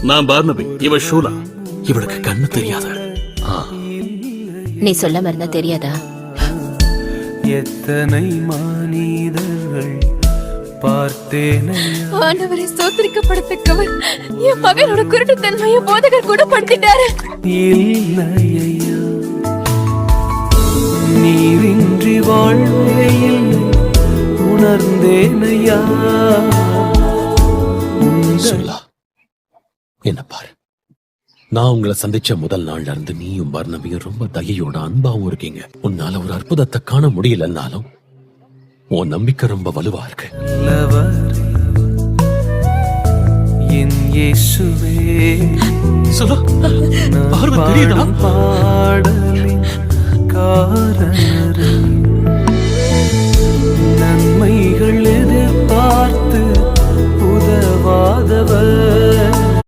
நான் பார்னபி, இவ ஷூலா. இவளுக்கு கண்ணு தெரியாத. நீ சொல்ல மறந்தா தெரியாதா? எத்தனை மனிதர்கள் பார்த்தேன். ஆண்டவரை ஸ்தோத்திரிக்கப்படத்தக்கவர். என் மகனோட குருட்டுத்தன்மையை போதகர் கூட படுத்திட்டாரு. இல்லையா, நீரின்றி வாழ்வையில் உணர்ந்தேனையா. சொல்லா, என்ன பாரு, நான் உங்களை சந்திச்ச முதல் நாள்ல இருந்து நீயும் பர்னபியும் ரொம்ப தயையோட அன்பாவும் இருக்கீங்க. உன்னால ஒரு அற்புதத்தை காண முடியலன்னாலும் உன் நம்பிக்கை ரொம்ப வலுவா இருக்கு. என் இயேசுவே, பாடலின் காரணரே, நன்மைகள் எதிர்பார்த்து உதவாதவர்